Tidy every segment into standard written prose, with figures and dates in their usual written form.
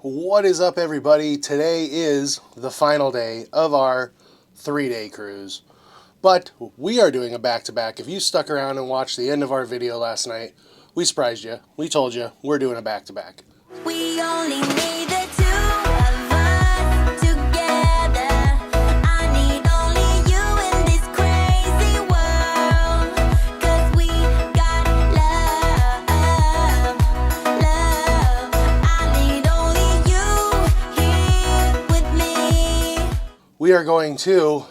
What is up, everybody? Today is the final day of our 3-day cruise. But we are doing a back-to-back. If you stuck around and watched the end of our video last night, we surprised you. We told you we're doing a back-to-back. We only need the two of us together. I need only you in this crazy world. 'Cause we got love. I need only you here with me. We are going to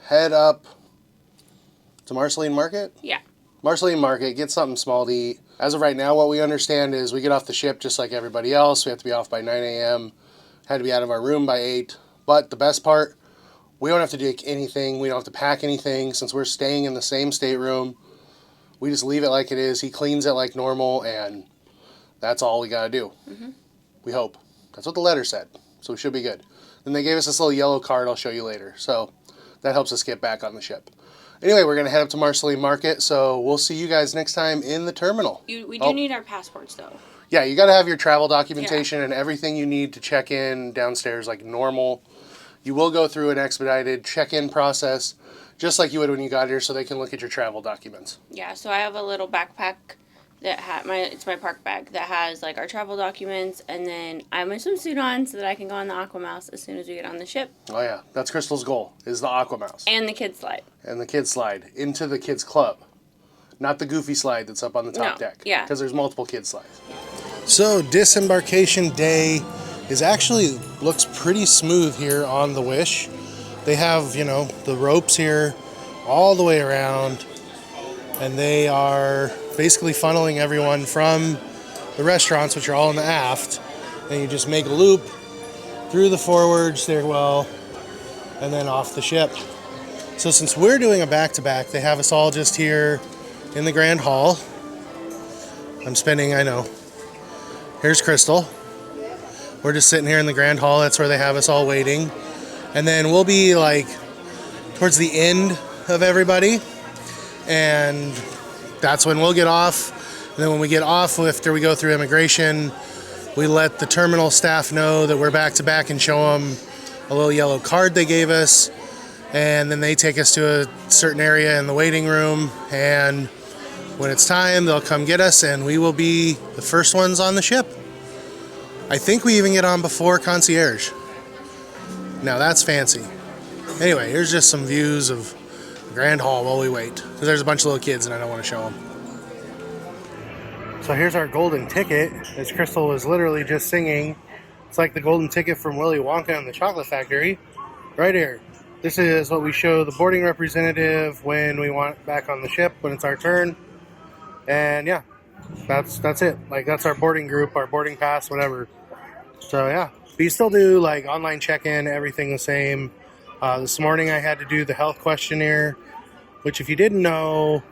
head up to Marceline Market? Yeah. Marceline Market, get something small to eat. As of right now, what we understand is we get off the ship just like everybody else. We have to be off by 9 a.m. Had to be out of our room by 8. But the best part, we don't have to do anything. We don't have to pack anything. Since we're staying in the same stateroom, we just leave it like it is. He cleans it like normal, and that's all we got to do. Mm-hmm. We hope. That's what the letter said. So we should be good. Then they gave us this little yellow card I'll show you later. So that helps us get back on the ship. Anyway, we're going to head up to Marceline Market, so we'll see you guys next time in the terminal. We do need our passports, though. Yeah, you got to have your travel documentation and everything you need to check in downstairs like normal. You will go through an expedited check-in process, just like you would when you got here, so they can look at your travel documents. Yeah, so I have a little backpack that it's my park bag that has like our travel documents, and then I have my swimsuit on so that I can go on the Aqua Mouse as soon as we get on the ship. Oh yeah, that's Crystal's goal, is the Aqua Mouse. And the kids slide. And the kids slide into the kids club. Not the goofy slide that's up on the top deck. Yeah. Because there's multiple kids slides. So disembarkation day looks pretty smooth here on the Wish. They have, the ropes here all the way around. And they are basically funneling everyone from the restaurants, which are all in the aft. And you just make a loop through the forward stairwell and then off the ship. So since we're doing a back-to-back, they have us all just here in the Grand Hall. Here's Crystal. We're just sitting here in the Grand Hall. That's where they have us all waiting. And then we'll be like towards the end of everybody. And that's when we'll get off. And then when we get off, after we go through immigration, we let the terminal staff know that we're back-to-back and show them a little yellow card they gave us. And then they take us to a certain area in the waiting room. And when it's time, they'll come get us, and we will be the first ones on the ship. I think we even get on before concierge. Now that's fancy. Anyway, here's just some views of the Grand Hall while we wait. Because there's a bunch of little kids and I don't want to show them. So here's our golden ticket, as Crystal was literally just singing. It's like the golden ticket from Willy Wonka and the Chocolate Factory. Right here. This is what we show the boarding representative when we want back on the ship, when it's our turn. And yeah, that's it. Like, that's our boarding group, our boarding pass, whatever. So yeah, but you still do like online check-in, everything the same. This morning I had to do the health questionnaire, which if you didn't know,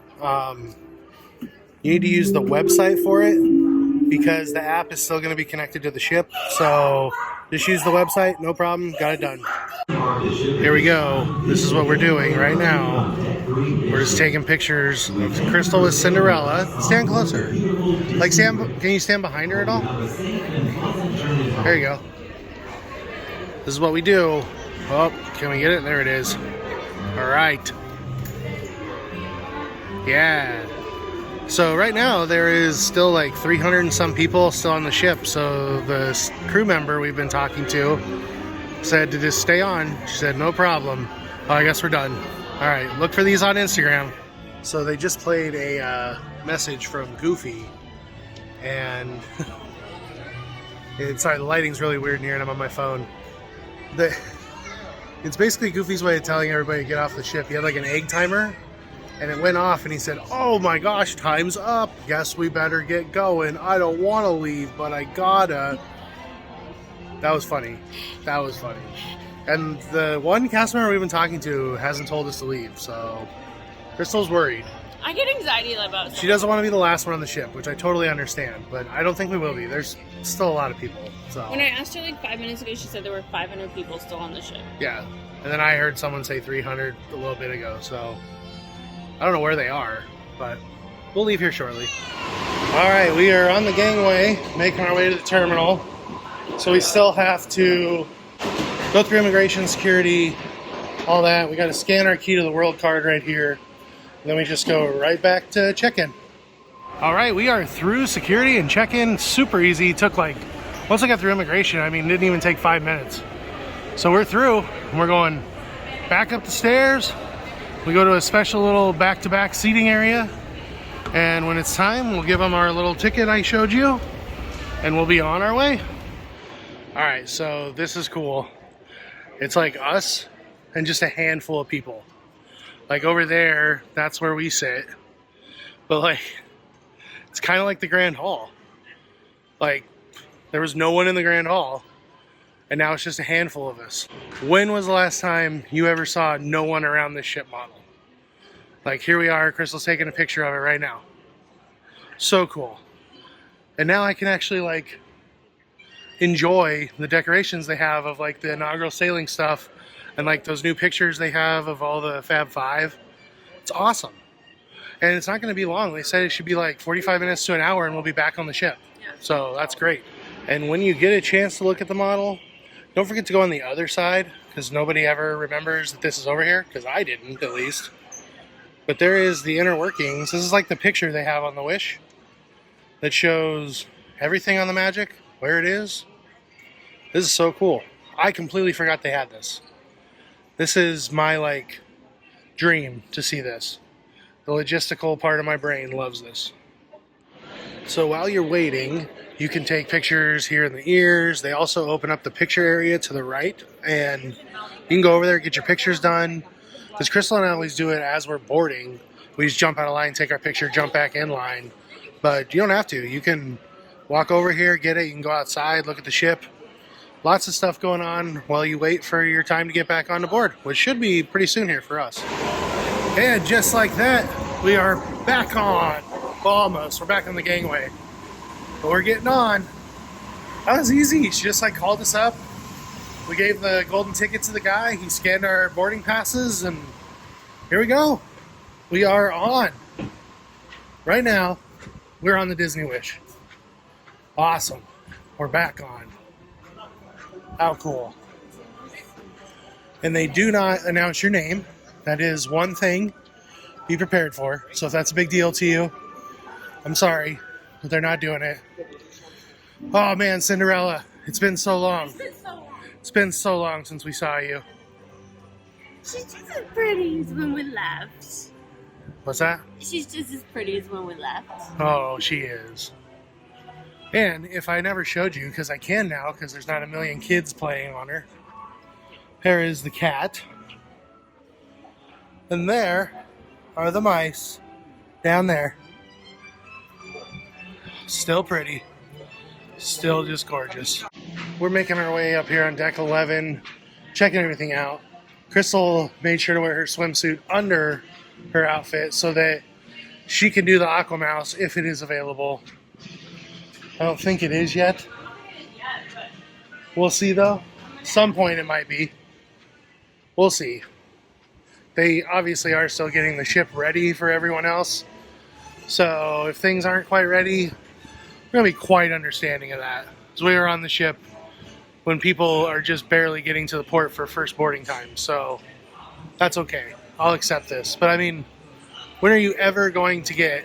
you need to use the website for it because the app is still going to be connected to the ship. So just use the website, no problem, got it done. Here we go. This is what we're doing right now. We're just taking pictures of Crystal with Cinderella. Stand closer. Can you stand behind her at all? There you go. This is what we do. Oh, can we get it? There it is. All right. Yeah. So right now there is still like 300 and some people still on the ship. So the crew member we've been talking to said to just stay on. She said, no problem. Oh, I guess we're done. All right, look for these on Instagram. So they just played a message from Goofy. And sorry, the lighting's really weird in here and I'm on my phone. It's basically Goofy's way of telling everybody to get off the ship. He had like an egg timer. And it went off and he said, oh my gosh, time's up. Guess we better get going. I don't want to leave, but I gotta. That was funny. That was funny. And the one cast member we've been talking to hasn't told us to leave, so Crystal's worried. I get anxiety about something. She doesn't want to be the last one on the ship, which I totally understand, but I don't think we will be. There's still a lot of people. So when I asked her like 5 minutes ago, she said there were 500 people still on the ship. Yeah. And then I heard someone say 300 a little bit ago, so I don't know where they are, but we'll leave here shortly. All right, we are on the gangway, making our way to the terminal. So we still have to go through immigration, security, all that. We got to scan our key to the world card right here. And then we just go right back to check-in. All right, we are through security and check-in. Super easy. Took like, once I got through immigration, I mean, it didn't even take 5 minutes. So we're through, and we're going back up the stairs. We go to a special little back-to-back seating area. And when it's time, we'll give them our little ticket I showed you, and we'll be on our way. All right, so this is cool. It's like us and just a handful of people. Like over there, that's where we sit. But like, it's kind of like the Grand Hall. Like, there was no one in the Grand Hall, and now it's just a handful of us. When was the last time you ever saw no one around this ship model? Like, here we are, Crystal's taking a picture of it right now. So cool. And now I can actually like enjoy the decorations they have of like the inaugural sailing stuff and like those new pictures they have of all the Fab Five. It's awesome. And it's not going to be long. They said it should be like 45 minutes to an hour and we'll be back on the ship. So that's great. And when you get a chance to look at the model, don't forget to go on the other side, because nobody ever remembers that this is over here, because I didn't at least. But there is the inner workings. This is like the picture they have on the Wish that shows everything on the Magic, where it is. This is so cool. I completely forgot they had this. This is my like dream to see this. The logistical part of my brain loves this. So while you're waiting, you can take pictures here in the ears. They also open up the picture area to the right, and you can go over there and get your pictures done. Because Crystal and I always do it as we're boarding. We just jump out of line, take our picture, jump back in line. But you don't have to. You can walk over here, get it. You can go outside, look at the ship. Lots of stuff going on while you wait for your time to get back on the board, which should be pretty soon here for us. And just like that, we are back on. Well, almost. We're back on the gangway. But we're getting on. That was easy. She just like called us up. We gave the golden ticket to the guy. He scanned our boarding passes, and here we go. We are on. Right now, we're on the Disney Wish. Awesome. We're back on. How cool. And they do not announce your name. That is one thing. Be prepared for. So if that's a big deal to you, I'm sorry, but they're not doing it. Oh man, Cinderella. It's been so long. It's been so long since we saw you. She's just as pretty as when we left. What's that? She's just as pretty as when we left. Oh, she is. And if I never showed you, because I can now, because there's not a million kids playing on her. There is the cat. And there are the mice. Down there. Still pretty. Still just gorgeous. We're making our way up here on deck 11, checking everything out. Crystal made sure to wear her swimsuit under her outfit so that she can do the Aqua Mouse if it is available. I don't think it is yet. We'll see though. Some point it might be. We'll see. They obviously are still getting the ship ready for everyone else. So if things aren't quite ready, we're going to be quite understanding of that. Because we were on the ship when people are just barely getting to the port for first boarding time. So that's okay. I'll accept this. But I mean, when are you ever going to get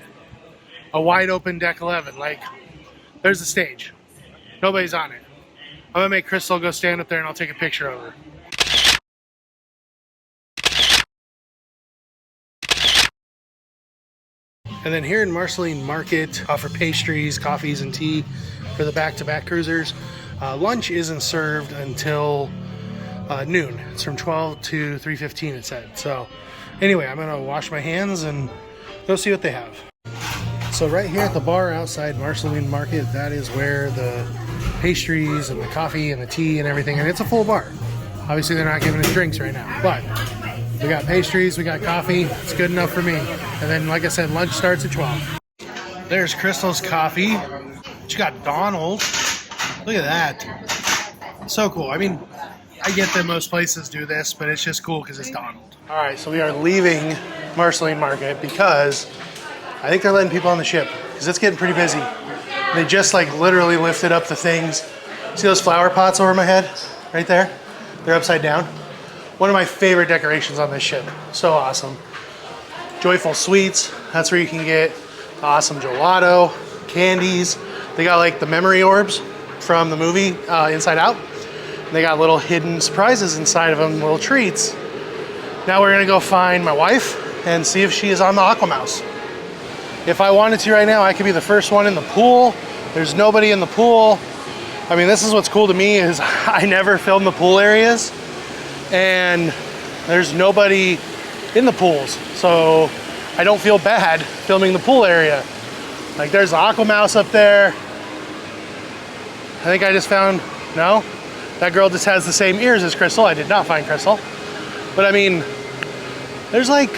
a wide open deck 11? Like, there's the stage. Nobody's on it. I'm going to make Crystal go stand up there and I'll take a picture of her. And then here in Marceline Market, offer pastries, coffees, and tea for the back-to-back cruisers. Lunch isn't served until noon. It's from 12 to 3:15, it said. So anyway, I'm gonna wash my hands and go see what they have. So right here at the bar outside Marceline Market, that is where the pastries and the coffee and the tea and everything, and it's a full bar. Obviously they're not giving us drinks right now, but we got pastries, we got coffee. It's good enough for me. And then, like I said, lunch starts at 12. There's Crystal's coffee. She got Donald. Look at that. So cool. I mean, I get that most places do this, but it's just cool because it's Donald. All right, so we are leaving Marceline Market because I think they're letting people on the ship because it's getting pretty busy. They just like literally lifted up the things See those flower pots over my head? Right there? They're upside down. One of my favorite decorations on this ship. So awesome. Joyful Sweets. That's where you can get awesome gelato, candies. They got like the memory orbs from the movie Inside Out. And they got little hidden surprises inside of them, little treats. Now we're gonna go find my wife and see if she is on the Aqua Mouse. If I wanted to right now, I could be the first one in the pool. There's nobody in the pool. I mean, this is what's cool to me is I never film the pool areas and there's nobody in the pools. So I don't feel bad filming the pool area. Like there's the Aqua Mouse up there. I think I just found, no? That girl just has the same ears as Crystal. I did not find Crystal. But I mean, there's like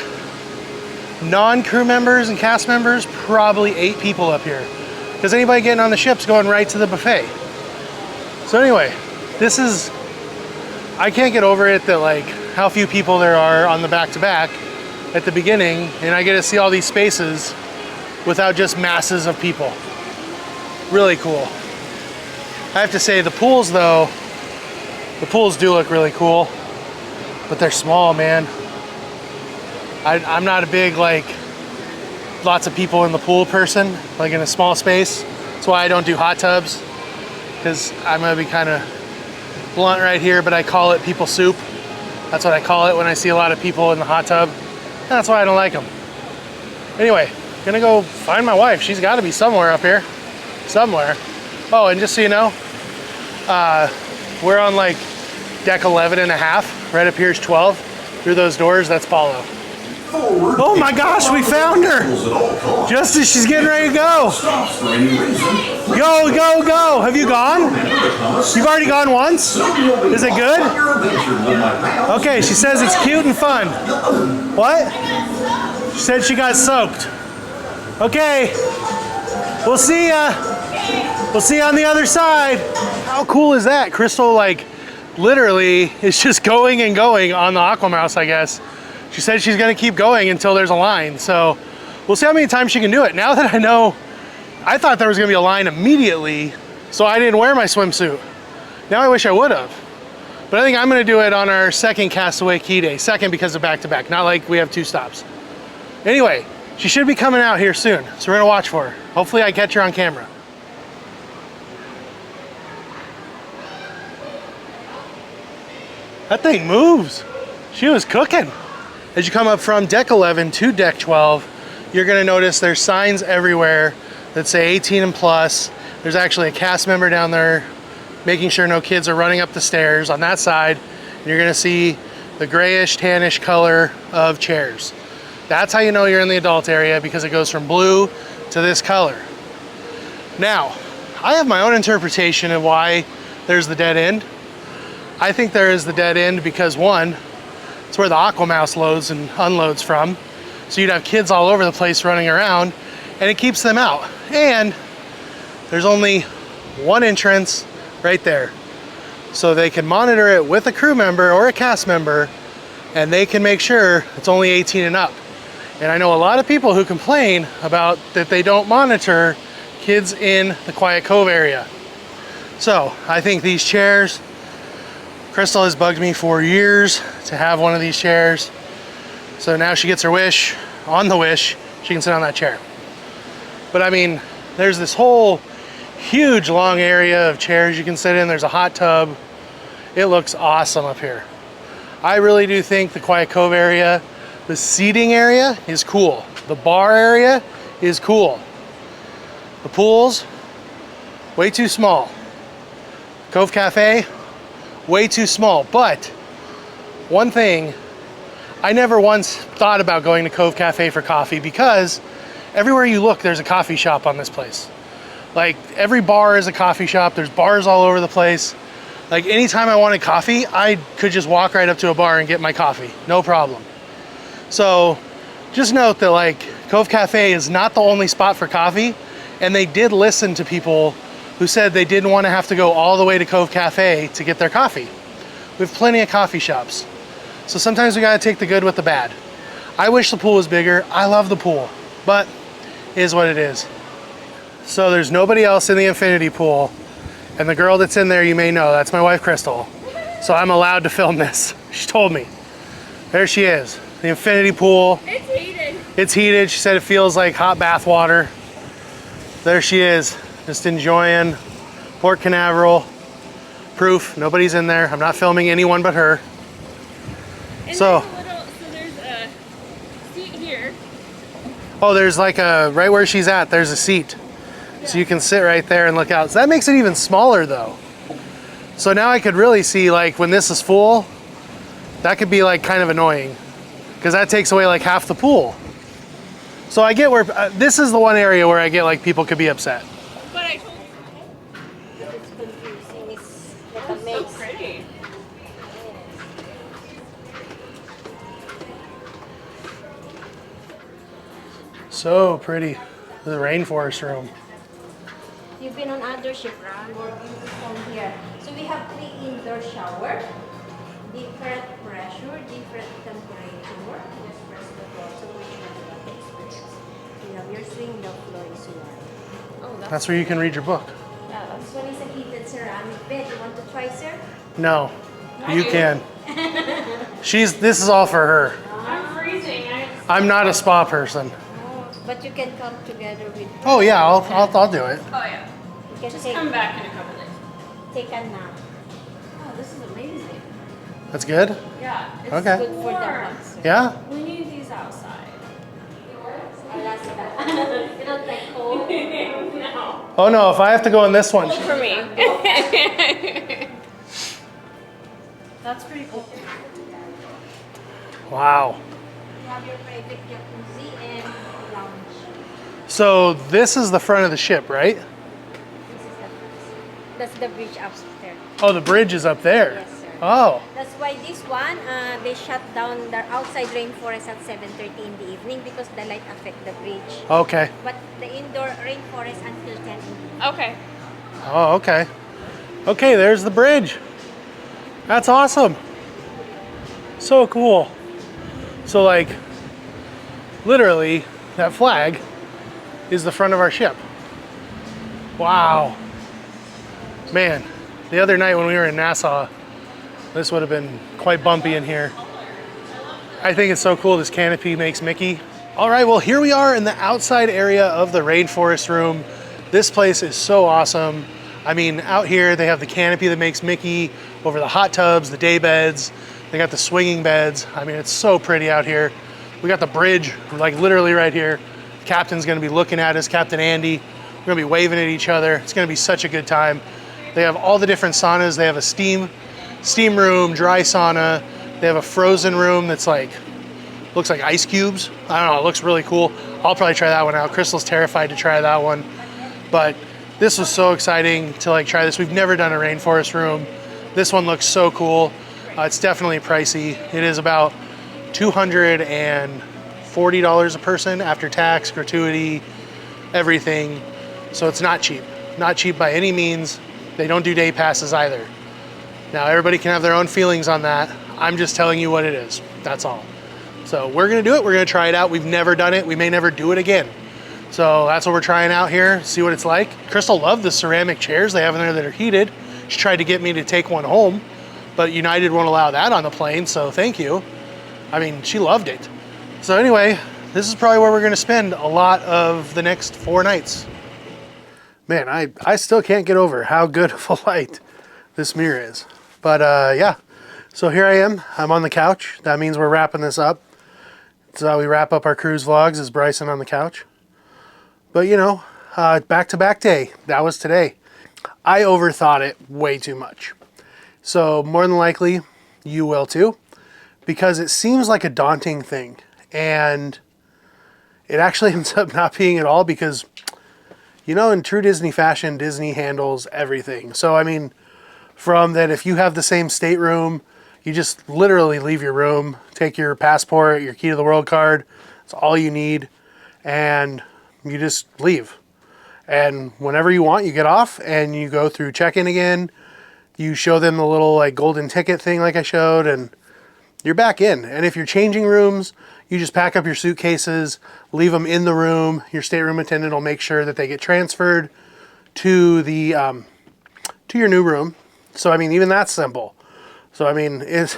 non-crew members and cast members, probably 8 people up here. Because anybody getting on the ship's going right to the buffet. So anyway, this is, I can't get over it that like how few people there are on the back-to-back at the beginning, and I get to see all these spaces without just masses of people. Really cool. I have to say the pools though, the pools do look really cool, but they're small, man. I'm not a big like lots of people in the pool person, like in a small space. That's why I don't do hot tubs, because I'm gonna be kind of blunt right here, but I call it people soup. That's what I call it when I see a lot of people in the hot tub. And that's why I don't like them. Anyway, gonna go find my wife. She's gotta be somewhere up here, somewhere. Oh, and just so you know, we're on like deck 11 and a half. Right up here is 12. Through those doors, that's Paulo. Oh my gosh, we found her! Just as she's getting ready to go. Go, go, go! Have you gone? You've already gone once? Is it good? Okay, she says it's cute and fun. What? She said she got soaked. Okay, we'll see ya. We'll see you on the other side. How cool is that? Crystal, like, literally is just going and going on the Aqua Mouse, I guess. She said she's gonna keep going until there's a line. So we'll see how many times she can do it. Now that I know, I thought there was gonna be a line immediately, so I didn't wear my swimsuit. Now I wish I would have. But I think I'm gonna do it on our second Castaway Key Day. Second because of back-to-back, not like we have 2 stops. Anyway, she should be coming out here soon, so we're gonna watch for her. Hopefully I catch her on camera. That thing moves. She was cooking. As you come up from deck 11 to deck 12, you're gonna notice there's signs everywhere that say 18 and plus. There's actually a cast member down there making sure no kids are running up the stairs on that side. And you're gonna see the grayish, tannish color of chairs. That's how you know you're in the adult area, because it goes from blue to this color. Now, I have my own interpretation of why there's the dead end. I think there is the dead end because, one, it's where the Aqua Mouse loads and unloads from. So you'd have kids all over the place running around, and it keeps them out. And there's only one entrance right there. So they can monitor it with a crew member or a cast member, and they can make sure it's only 18 and up. And I know a lot of people who complain about that they don't monitor kids in the Quiet Cove area. So I think these chairs, Crystal has bugged me for years to have one of these chairs. So now she gets her wish. On the wish, she can sit on that chair. But I mean, there's this whole huge long area of chairs you can sit in. There's a hot tub. It looks awesome up here. I really do think the Quiet Cove area, the seating area is cool. The bar area is cool. The pools, way too small. Cove Cafe, way too small. But one thing, I never once thought about going to Cove Cafe for coffee, because everywhere you look, there's a coffee shop on this place. Like, every bar is a coffee shop. There's bars all over the place. Like, anytime I wanted coffee, I could just walk right up to a bar and get my coffee. No problem. So just note that, like, Cove Cafe is not the only spot for coffee. And they did listen to people who said they didn't want to have to go all the way to Cove Cafe to get their coffee. We have plenty of coffee shops. So sometimes we gotta take the good with the bad. I wish the pool was bigger. I love the pool, but it is what it is. So there's nobody else in the infinity pool. And the girl that's in there, you may know, that's my wife, Crystal. So I'm allowed to film this. She told me. There she is, the infinity pool. It's heated. It's heated. She said it feels like hot bath water. There she is, just enjoying Port Canaveral. Proof, nobody's in there. I'm not filming anyone but her. And So there's a seat here. oh, there's like a, right where she's at, there's a seat. So you can sit right there and look out. So that makes it even smaller though. So now I could really see, like, when this is full, that could be like kind of annoying because that takes away like half the pool. So I get where, this is the one area where I get like people could be upset. But I told It's confusing. It's like a you, so maze. pretty. So pretty. The Rainforest Room. You've been on other ship, right? Or you come here. So we have 3 indoor shower, different pressure, different temperature. Just press the button which one you want to experience. You have your swing, the floor is wide. Oh, That's where you can read your book. This one is a heated ceramic bed. You want to try, sir? No, you can. This is all for her. I'm freezing. I'm not a spa person. Oh, but you can come together with her. Oh yeah, I'll do it. Oh yeah. You can Just take, come back in a couple days. take a nap. Oh, this is amazing. That's good? Yeah. It's Okay. Good for the warm. butt, sir. Yeah? We need these outside. Alaska. You don't like cold? No. Oh no, if I have to go in this one. For me. That's pretty cool. Wow. You have your private jacuzzi and lounge. So this is the front of the ship, right? That's the bridge upstairs. Oh, the bridge is up there. Yes, sir. Oh, That's why this one, they shut down the outside rainforest at 7:30 in the evening because the light affect the bridge. okay. But the indoor rainforest until 10 in the evening. Okay. Oh, okay. Okay, there's the bridge. That's awesome. So cool. So like, literally, that flag is the front of our ship. Wow. Man, the other night when we were in Nassau, this would have been quite bumpy in here. I think it's so cool this canopy makes Mickey. All right, well here we are in the outside area of the Rainforest Room. This place is so awesome. I mean, out here they have the canopy that makes Mickey, over the hot tubs, the day beds, they got the swinging beds. I mean, it's so pretty out here. We got the bridge, like literally right here. Captain's gonna be looking at us, Captain Andy. We're gonna be waving at each other. It's gonna be such a good time. They have all the different saunas. They have a steam room, dry sauna. They have a frozen room that's like, looks like ice cubes. I don't know, it looks really cool. I'll probably try that one out. Crystal's terrified to try that one. But this was so exciting to like try this. We've never done a rainforest room. This one looks so cool. It's definitely pricey. It is about $240 a person after tax, gratuity, everything. So it's not cheap. Not cheap by any means. They don't do day passes either. Now everybody can have their own feelings on that. I'm just telling you what it is. That's all. So we're gonna do it. We're gonna try it out. We've never done it. We may never do it again. So that's what we're trying out here. See what it's like. Crystal loved the ceramic chairs they have in there that are heated. She tried to get me to take one home, but United won't allow that on the plane. So thank you. I mean, she loved it. So anyway, this is probably where we're gonna spend a lot of the next 4 nights. Man, I still can't get over how good of a light this mirror is. But yeah, so here I am. I'm on the couch. That means we're wrapping this up. So we wrap up our cruise vlogs is Bryson on the couch. But you know, back-to-back day. That was today. I overthought it way too much. So more than likely, you will too. Because it seems like a daunting thing. And it actually ends up not being at all because, you know, in true Disney fashion, Disney handles everything. So, I mean, from that if you have the same stateroom, you just literally leave your room, take your passport, your key to the world card. That's all you need. And you just leave. And whenever you want, you get off and you go through check-in again. You show them the little like golden ticket thing like I showed and you're back in. And if you're changing rooms, you just pack up your suitcases, leave them in the room. Your stateroom attendant will make sure that they get transferred to the to your new room. So, I mean, even that's simple. So, I mean, it's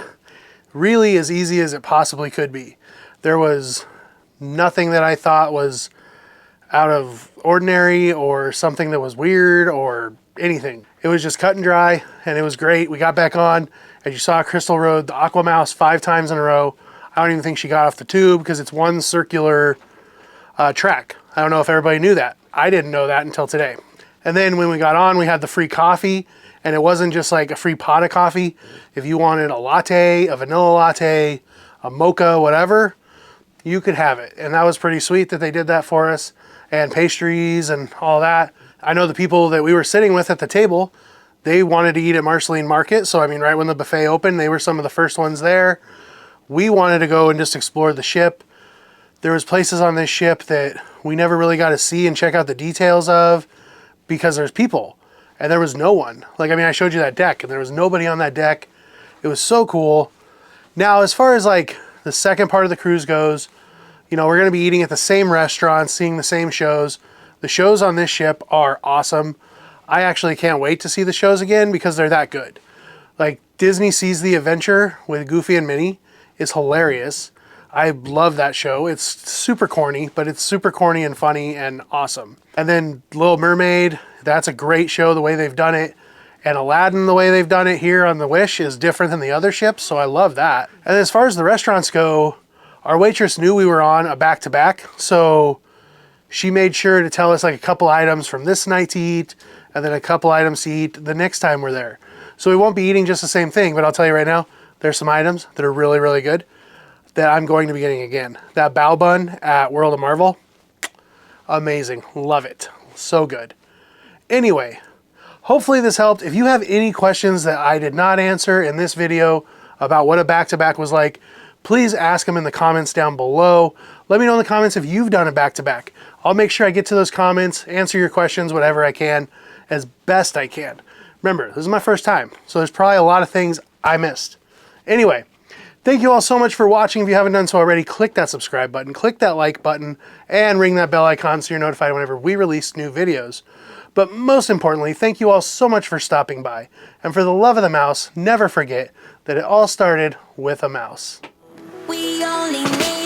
really as easy as it possibly could be. There was nothing that I thought was out of ordinary or something that was weird or anything. It was just cut and dry, and it was great. We got back on. As you saw, Crystal rode the Aqua Mouse 5 times in a row. I don't even think she got off the tube because it's one circular track. I don't know if everybody knew that. I didn't know that until today. And then when we got on, we had the free coffee, and it wasn't just like a free pot of coffee. If you wanted a latte, a vanilla latte, a mocha, whatever, you could have it. And that was pretty sweet that they did that for us, and pastries and all that. I know the people that we were sitting with at the table, they wanted to eat at Marceline Market. So, I mean, right when the buffet opened, they were some of the first ones there. We wanted to go and just explore the ship. There was places on this ship that we never really got to see and check out the details of because there's people and there was no one. Like, I mean, I showed you that deck and there was nobody on that deck. It was so cool. Now, as far as like the second part of the cruise goes, you know, we're going to be eating at the same restaurants, seeing the same shows. The shows on this ship are awesome. I actually can't wait to see the shows again because they're that good. Like, Disney Sees the Adventure with Goofy and Minnie is hilarious. I love that show. It's super corny, but it's super corny and funny and awesome. And then Little Mermaid, that's a great show the way they've done it. And Aladdin, the way they've done it here on the Wish, is different than the other ships, so I love that. And as far as the restaurants go, our waitress knew we were on a back-to-back, so she made sure to tell us like a couple items from this night to eat, and then a couple items to eat the next time we're there. So we won't be eating just the same thing, but I'll tell you right now, there's some items that are really, really good that I'm going to be getting again. That bao bun at World of Marvel, amazing, love it, so good. Anyway, hopefully this helped. If you have any questions that I did not answer in this video about what a back-to-back was like, please ask them in the comments down below. Let me know in the comments if you've done a back-to-back. I'll make sure I get to those comments, answer your questions, whatever I can, as best I can. Remember, this is my first time, so there's probably a lot of things I missed. Anyway, thank you all so much for watching. If you haven't done so already, click that subscribe button, click that like button, and ring that bell icon so you're notified whenever we release new videos. But most importantly, thank you all so much for stopping by. And for the love of the mouse, never forget that it all started with a mouse. We only need